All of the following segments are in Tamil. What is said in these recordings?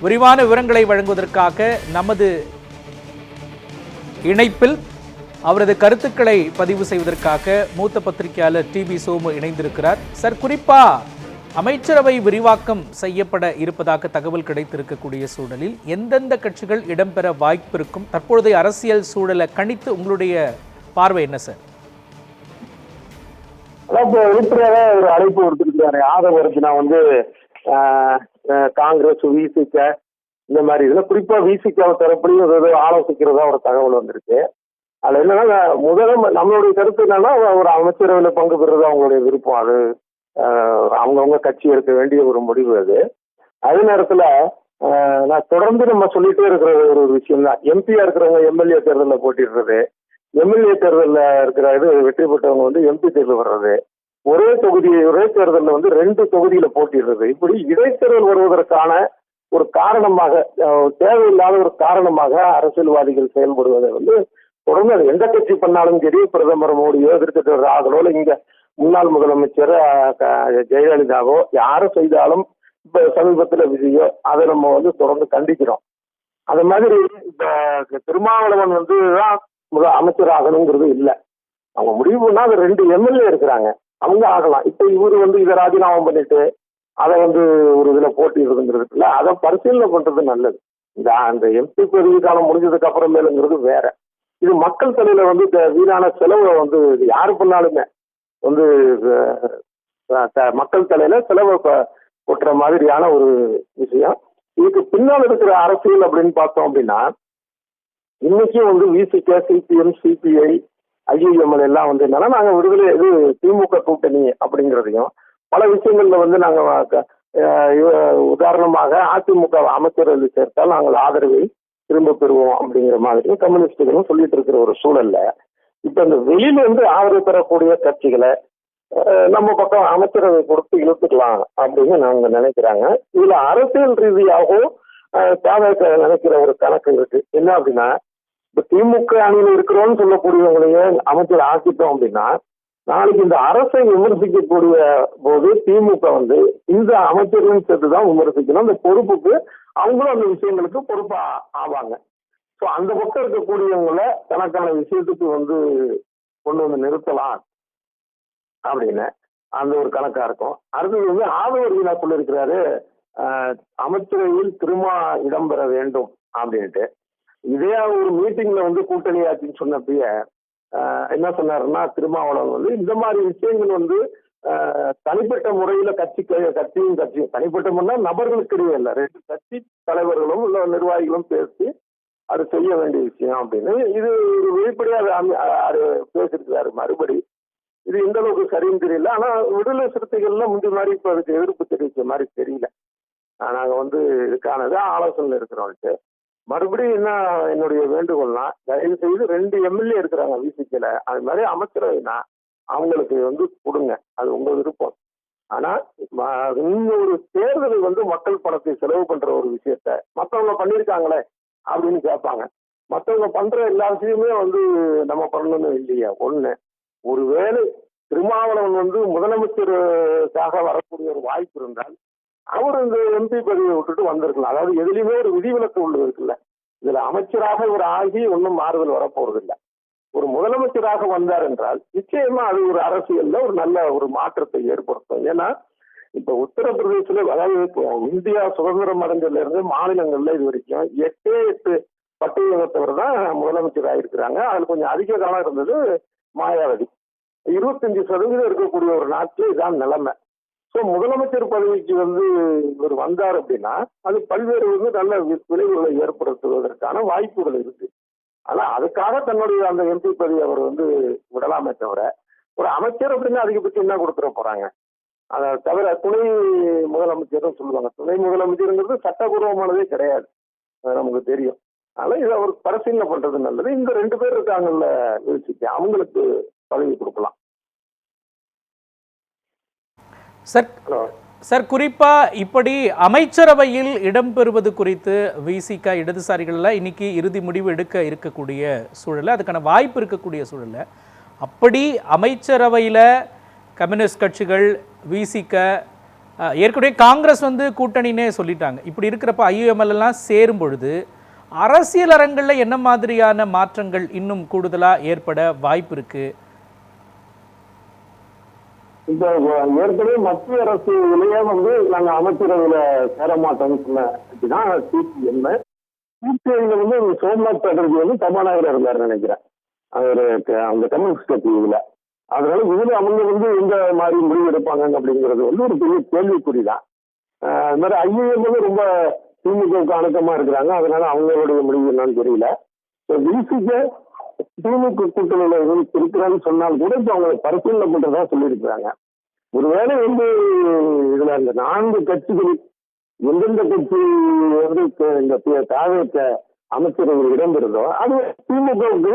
விரிவான விவரங்களை வழங்குவதற்காக நமது இணைப்பில் அவரது கருத்துக்களை பதிவு செய்வதற்காக மூத்த பத்திரிகையாளர் டிவி சோமு இணைந்திருக்கிறார். சார், குறிப்பா அமைச்சரவை விரிவாக்கம் செய்யப்பட இருப்பதாக தகவல் கிடைத்திருக்கக்கூடிய சூழலில் எந்தெந்த கட்சிகள் இடம்பெற வாய்ப்பு இருக்கும்? தற்பொழுதைய அரசியல் சூழலை கணித்து உங்களுடைய பார்வை என்ன சார்? வெளிப்படையாக ஒரு அழைப்பு கொடுத்துருக்காரு. ஆதரவு நான் காங்கிரஸ், விசிக இந்த மாதிரி இதுல குறிப்பா விசிகாவை தரப்படி ஆலோசிக்கிறதா ஒரு தகவல் வந்திருக்கு. அதுல என்னன்னா, நம்மளுடைய கருத்து என்னன்னா, ஒரு அமைச்சரவையில பங்கு பெறுறது அவங்களுடைய விருப்பம். அது அவங்கவுங்க கட்சி எடுக்க வேண்டிய ஒரு முடிவு. அது அதே நேரத்துல நான் தொடர்ந்து நம்ம சொல்லிட்டே இருக்கிற ஒரு விஷயம் தான், எம்பியா இருக்கிறவங்க எம்எல்ஏ தேர்தலில் போட்டிடுறது, எம்எல்ஏ தேர்தலில் இருக்கிற வெற்றி பெற்றவங்க எம்பி தேர்தல் வர்றது, ஒரே தேர்தலில் 2 தொகுதியில போட்டிடுறது, இப்படி இடைத்தேர்தல் வருவதற்கான ஒரு காரணமாக, தேவையில்லாத ஒரு காரணமாக அரசியல்வாதிகள் செயல்படுவதை தொடர்ந்து அது எந்த கட்சி பண்ணாலும் சரி, பிரதமர் மோடியோ, எதிர்க்கட்சி ராகுலோ, இங்க முன்னாள் முதலமைச்சர் ஜெயலலிதாவோ யாரும் செய்தாலும், இப்ப சமீபத்துல விஜயோ, அதை நம்ம தொடர்ந்து கண்டிக்கிறோம். அது மாதிரி இப்ப திருமாவளவன் தான் அமைச்சர் ஆகணுங்கிறது இல்லை. அவங்க முடிவு பண்ணா அது 2 எம்எல்ஏ இருக்கிறாங்க, அவங்க ஆகலாம். இப்ப இவரு இதை ராஜினாமா பண்ணிட்டு அதை ஒரு இதுல போட்டிடுறதுங்கிறது இல்லை. அதை பரிசீலனை பண்றது நல்லது. அந்த எம்பி பதவி காலம் முடிஞ்சதுக்கு அப்புறமேலுங்கிறது வேற. இது மக்கள் தலையில வீணான செலவை யாரு பண்ணாலுமே மக்கள் தலையில செலவை கொட்டுற மாதிரியான ஒரு விஷயம். இதுக்கு பின்னால் இருக்கிற அரசியல் அப்படின்னு பார்த்தோம் அப்படின்னா, இன்னைக்கும் விசிக, சிபிஎம், சிபிஐ, ஐஎம்எல் எல்லாம் என்னன்னா, நாங்க விடுதலை திமுக கூட்டணி அப்படிங்கிறதையும், பல விஷயங்கள்ல நாங்க உதாரணமாக அதிமுக அமைச்சர்கள் சேர்த்தால் நாங்கள் ஆதரவை திரும்ப பெறுவோம் அப்படிங்கிற மாதிரி கம்யூனிஸ்டுகளும் சொல்லிட்டு இருக்கிற ஒரு சூழல்ல, இப்ப இந்த வெளியில ஆதரவு பெறக்கூடிய கட்சிகளை நம்ம பக்கம் அமைச்சரவை கொடுத்து இழுத்துக்கலாம் அப்படின்னு நாங்க நினைக்கிறாங்க. இதுல அரசியல் ரீதியாகவும் நினைக்கிற ஒரு கணக்கு இருக்கு. என்ன அப்படின்னா, இப்ப திமுக அணியில் இருக்கிறோம்னு சொல்லக்கூடியவங்களையே அமைச்சர் ஆக்கிட்டோம் அப்படின்னா, நாளைக்கு இந்த அரசை விமர்சிக்கக்கூடிய போது திமுக இந்த அமைச்சர்களும் சேர்த்துதான் விமர்சிக்கணும். அந்த பொறுப்புக்கு அவங்களும் அந்த விஷயங்களுக்கு பொறுப்பா ஆவாங்க. ஸோ அந்த பக்கம் இருக்கக்கூடியவங்கள தனக்கான விஷயத்துக்கு கொண்டு நிறுத்தலாம் அப்படின்னு அந்த ஒரு கணக்கா இருக்கும். அடுத்தது ஆதவர்ஜினா சொல்லியிருக்கிறாரு, அமைச்சரவையில் திரும்ப இடம்பெற வேண்டும் அப்படின்ட்டு. இதே ஒரு மீட்டிங்ல கூட்டணி ஆட்சின்னு சொன்னப்பயே என்ன சொன்னாருன்னா, திருமாவளவன் இந்த மாதிரி விஷயங்கள் தனிப்பட்ட முறையில கட்சியும் தனிப்பட்ட முறையில் நபர்களுக்கு இடையே இல்லை, 2 கட்சி தலைவர்களும் இல்ல நிர்வாகிகளும் பேசி அது செய்ய வேண்டிய விஷயம் அப்படின்னு இது வெளிப்படையா பேசிருக்கிறாரு. மறுபடி இது எந்த அளவுக்கு சரின்னு தெரியல. ஆனா விடுதலை சிறுத்தைகள்ல முந்தி மாதிரி இப்ப அதுக்கு எதிர்ப்பு தெரிவிச்ச மாதிரி தெரியல. நாங்க இதுக்கானது ஆலோசனை இருக்கிறோம்ட்டு. மறுபடியும் என்ன என்னுடைய வேண்டுகோள்னா, தயவு செய்து 2 எம்எல்ஏ இருக்கிறாங்க விசிக்கல, அது மாதிரி அமைச்சரவைனா அவங்களுக்கு கொடுங்க, அது உங்க விருப்பம். ஆனா இன்னொரு தேர்தல் மக்கள் பணத்தை செலவு பண்ற ஒரு விஷயத்த மற்றவங்க பண்ணிருக்காங்களே அப்படின்னு கேட்பாங்க. மற்றவங்க பண்ற எல்லா விஷயமே நம்ம பண்ணணும் இல்லையா? ஒண்ணு, ஒருவேளை திருமாவளவன் முதலமைச்சருக்காக வரக்கூடிய ஒரு வாய்ப்பு இருந்தால் அவர் இந்த எம்பி பதவியை விட்டுட்டு வந்திருக்கலாம். அதாவது எதுலையுமே ஒரு விதிவிலக்கு உள்ளது இருக்குல்ல. இதுல அமைச்சராக ஒரு ஆகி ஒன்றும் மாறுதல் வரப்போறது இல்லை. ஒரு முதலமைச்சராக வந்தார் என்றால் நிச்சயமா அது ஒரு அரசியல்ல ஒரு நல்ல ஒரு மாற்றத்தை ஏற்படுத்தும். ஏன்னா இப்ப உத்தரப்பிரதேசல, அதாவது இந்தியா சுதந்திரம் அடைஞ்சதுல இருந்து மாநிலங்கள்ல இது வரைக்கும் 8 பட்டியலத்தவர் தான் முதலமைச்சர் ஆகிருக்கிறாங்க. அதுல கொஞ்சம் அதிக காலம் இருந்தது மாயாவதி. 25% இருக்கக்கூடிய ஒரு நாட்டில் இதான் நிலைமை. ஸோ முதலமைச்சர் பதவிக்கு இவர் வந்தார் அப்படின்னா அது பல்வேறு நல்ல விளைவுகளை ஏற்படுத்துவதற்கான வாய்ப்புகள் இருக்கு. ஆனா அதுக்காக தன்னுடைய அந்த எம்பி பதவி அவர் விடலாமே தவிர, ஒரு அமைச்சர் அப்படின்னா அதிகபட்சம் என்ன கொடுத்துட போறாங்க? அதை தவிர துணை முதலமைச்சர் சொல்லுவாங்க. துணை முதலமைச்சருங்கிறது சட்டபூர்வமானதே கிடையாது, அது நமக்கு தெரியும். அதனால இதை அவர் பரிசீலனை பண்றது நல்லது. இந்த 2 பேர் இருக்காங்கல்ல யோசிச்சு அவங்களுக்கு பதவி கொடுக்கலாம். சார், குறிப்பா இப்படி அமைச்சரவையில் இடம்பெறுவது குறித்து விசிக இடதுசாரிகள்ல இன்னைக்கு இறுதி முடிவு எடுக்க இருக்கக்கூடிய சூழல்ல, அதுக்கான வாய்ப்பு இருக்கக்கூடிய சூழல்ல, அப்படி அமைச்சரவையில் கம்யூனிஸ்ட் கட்சிகள், விசிக, ஏற்கனவே காங்கிரஸ் வந்து கூட்டணினே சொல்லிட்டாங்க. இப்படி இருக்கிறப்ப ஐயுஎம்எல் எல்லாம் சேரும் பொழுது அரசியல் அரங்கில் என்ன மாதிரியான மாற்றங்கள் இன்னும் கூடுதலா ஏற்பட வாய்ப்பு இருக்கு? இப்ப ஏற்கனவே மத்திய அரசுலயே வந்து நாங்க அமைச்சரவையில சேர மாட்டோம்னு சொன்னதான் சிபிஎம். சிபிஐல வந்து சோம்நாத் சாட்டர்ஜி வந்து சபாநாயகர் இருந்தார் நினைக்கிறேன், அவருக்கு அந்த கம்யூனிஸ்ட் கட்சி இதுல. அதனால இதுல அவங்க வந்து எந்த மாதிரி முடிவு எடுப்பாங்க அப்படிங்கிறது வந்து ஒரு பெரிய கேள்விக்குறிதான். அது மாதிரி ஐஏஎம் வந்து ரொம்ப திமுகவுக்கு அணுக்கமா இருக்கிறாங்க, அதனால அவங்களுடைய முடிவு என்னன்னு தெரியல. விசிக திமுக கூட்டணியில இருக்கிறான்னு சொன்னால் கூட இப்ப அவங்க பரிசீலனை பண்றதா சொல்லியிருக்கிறாங்க. ஒருவேளை வந்து இதுல அந்த 4 கட்சிகள் எந்தெந்த கட்சி வந்து இந்த தாவேக்க அமைச்சரவையில் இடம்பெறுதோ அது திமுகவுக்கு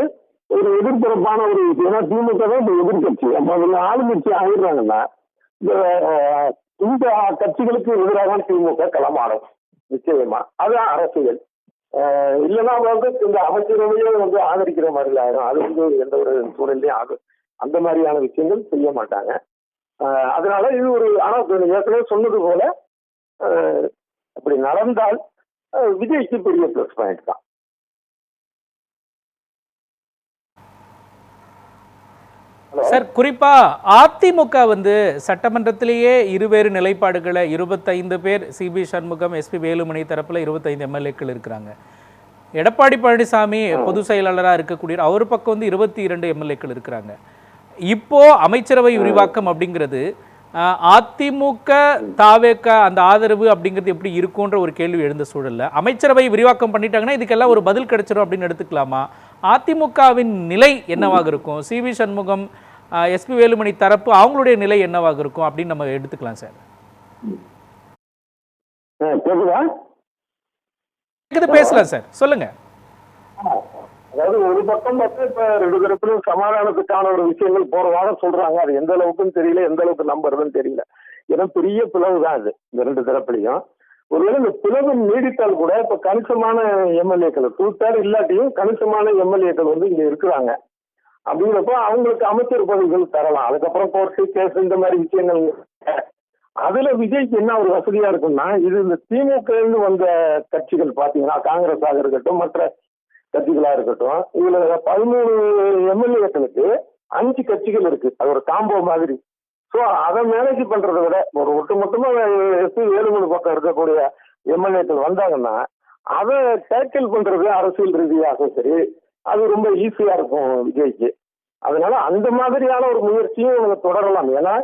ஒரு எதிர்ப்புறப்பான ஒரு விஷயம். ஏன்னா திமுக தான் இப்ப எதிர்கட்சி. அப்ப அவங்க ஆளுங்கட்சி ஆகிடுறாங்கன்னா இந்த கட்சிகளுக்கு எதிராக திமுக களமாடும் நிச்சயமா. அது அரசியல். இல்லைன்னா வந்து இந்த அமைச்சரவையே வந்து ஆதரிக்கிற மாதிரி ஆயிரும். அது வந்து எந்த ஒரு சூழலையும் அந்த மாதிரியான விஷயங்கள் செய்ய மாட்டாங்க. அதனால இது ஒரு, ஆனா ஏற்கனவே சொன்னது போல அப்படி நடந்தால் விஜய்க்கு பெரிய பிளஸ் பாயிண்ட் தான். சார், குறிப்பா அதிமுக வந்து சட்டமன்றத்திலேயே இருவேறு நிலைப்பாடுகளை 25 பேர், சிபி சண்முகம், எஸ்பி வேலுமணி தரப்புல 25 எம்எல்ஏக்கள் இருக்கிறாங்க. எடப்பாடி பழனிசாமி பொதுச் செயலாளராக இருக்கக்கூடிய அவர் பக்கம் வந்து 22 எம்எல்ஏக்கள் இருக்கிறாங்க. இப்போ அமைச்சரவை விரிவாக்கம் அப்படிங்கிறது அதிமுக தாவேக அந்த ஆதரவு அப்படிங்கிறது எப்படி இருக்கும்ன்ற ஒரு கேள்வி எழுந்த சூழல்ல அமைச்சரவை விரிவாக்கம் பண்ணிட்டாங்கன்னா இதுக்கெல்லாம் ஒரு பதில் கிடைச்சிடும் அப்படின்னு எடுத்துக்கலாமா? அதிமுகவின் நிலை என்னவாக இருக்கும்? சிவி சண்முகம், எஸ்பி வேலுமணி தரப்பு அவங்களுடைய நிலை என்னவாக இருக்கும் அப்படின்னு நம்ம எடுத்துக்கலாம் சார். பேசலாம் சார், சொல்லுங்க. அதாவது ஒரு பக்கம் பார்த்து இப்ப 2 தரப்பிலும் சமாதானத்துக்கான ஒரு விஷயங்கள் போற வாரம் சொல்றாங்க. அது எந்த அளவுக்குன்னு தெரியல, எந்த அளவுக்கு நம்புறதுன்னு தெரியல. ஏன்னா பெரிய பிளவு தான் அது இந்த 2 தரப்புலையும். ஒருவேளை இந்த பிளவு நீடித்தால் கூட இப்ப கணிசமான எம்எல்ஏக்கள் 2/3 இல்லாட்டியும் கணிசமான எம்எல்ஏக்கள் வந்து இங்க இருக்கிறாங்க. அப்படிங்கிறப்ப அவங்களுக்கு அமைச்சர் பதவிகள் தரலாம். அதுக்கப்புறம் கோர்ட்டு கேஸ் இந்த மாதிரி விஷயங்கள். அதுல விஜய்க்கு என்ன ஒரு வசதியா இருக்கும்னா, இது இந்த திமுக வந்த கட்சிகள் பாத்தீங்கன்னா காங்கிரஸாக இருக்கட்டும், மற்ற கட்சிகளா இருக்கட்டும், இதுல 13 எம்எல்ஏக்களுக்கு 5 கட்சிகள் இருக்கு. அது ஒரு காம்போ மாதிரி. ஸோ அதை மேனேஜ் பண்றதை விட ஒரு ஒட்டுமொத்தமா எஸ்பி வேலுமணி பக்கம் இருக்கக்கூடிய எம்எல்ஏக்கள் வந்தாங்கன்னா அதை டேக்கிள் பண்றது அரசியல் ரீதியாக சரி, அது ரொம்ப ஈஸியா இருக்கும் விஜய்க்கு. அதனால அந்த மாதிரியான ஒரு முயற்சியும் இவங்க தொடரலாம். ஏன்னா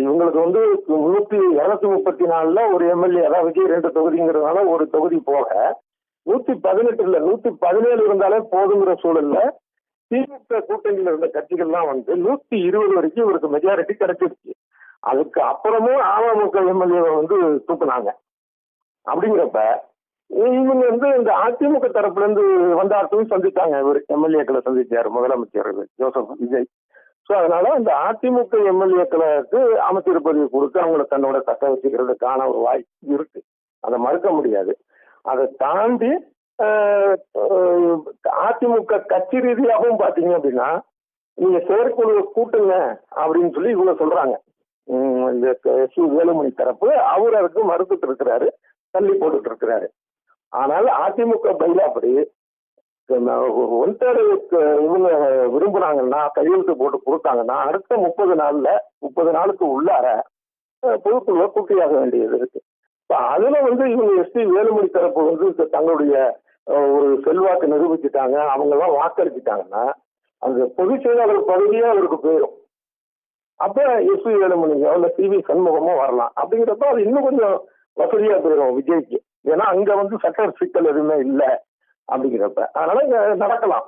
இவங்களுக்கு வந்து 234 ஒரு எம்எல்ஏ, அதாவது விஜய் 2 தொகுதிங்கிறதுனால ஒரு தொகுதி போக 118 இல்ல 117 இருந்தாலே போதுங்கிற சூழல்ல திமுக கூட்டணியில் இருந்த கட்சிகள்லாம் வந்து 120 வரைக்கும் இவருக்கு மெஜாரிட்டி கிடைச்சிருச்சு. அதுக்கு அப்புறமும் அமமுக எம்எல்ஏ வந்து தூக்குனாங்க. அப்படிங்கிறப்ப இவங்க வந்து இந்த அதிமுக தரப்புல இருந்து வந்தாட்டும் சந்தித்தாங்க. இவர் எம்எல்ஏக்களை சந்திச்சாரு முதலமைச்சர் ஜோசப் விஜய். ஸோ அதனால இந்த அதிமுக எம்எல்ஏக்களுக்கு அமைச்சர் பதவி கொடுத்து அவங்களை தன்னோட தக்க வச்சுக்கிறதுக்கான ஒரு வாய்ப்பு இருக்கு, அதை மறுக்க முடியாது. அதை தாண்டி அதிமுக கட்சி ரீதியாகவும் பாத்தீங்க அப்படின்னா நீங்க செயற்குழுவை கூட்டுங்க அப்படின்னு சொல்லி இவங்க சொல்றாங்க. இந்த வேலுமணி தரப்பு அவர் அதுக்கு மறுத்துட்டு இருக்கிறாரு, தள்ளி போட்டுட்டு இருக்கிறாரு. ஆனால் அதிமுக பைலாப்படி 1/3 இவங்க விரும்புறாங்கன்னா, கையெழுத்து போட்டு கொடுத்தாங்கன்னா அடுத்த 30 நாளுக்கு உள்ளார பொதுக்குழுவை கூட்டியாக வேண்டியது இருக்கு. அதுல வந்து இவங்க எஸ்பி வேலுமணி தரப்பு வந்து தங்களுடைய ஒரு செல்வாக்கு நிரூபிச்சுட்டாங்க, அவங்க எல்லாம் வாக்களிச்சுட்டாங்கன்னா அந்த பொதுச் செயலாளர் பதவியே அவருக்கு போயிடும். அப்ப எஸ்பி வேலுமணியோ இல்ல சிவி சண்முகமோ வரலாம். அப்படிங்கிறப்ப அது இன்னும் கொஞ்சம் வசதியா போயிடும் விஜய்க்கு. ஏன்னா அங்க வந்து சட்ட சிக்கல் எதுவுமே இல்லை அப்படிங்கிறப்ப, அதனால நடக்கலாம்.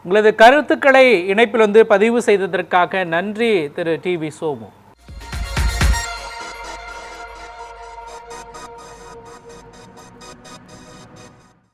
உங்களது கருத்துக்களை இணைப்பில் வந்து பதிவு செய்ததற்காக நன்றி திரு டிவி சோமு.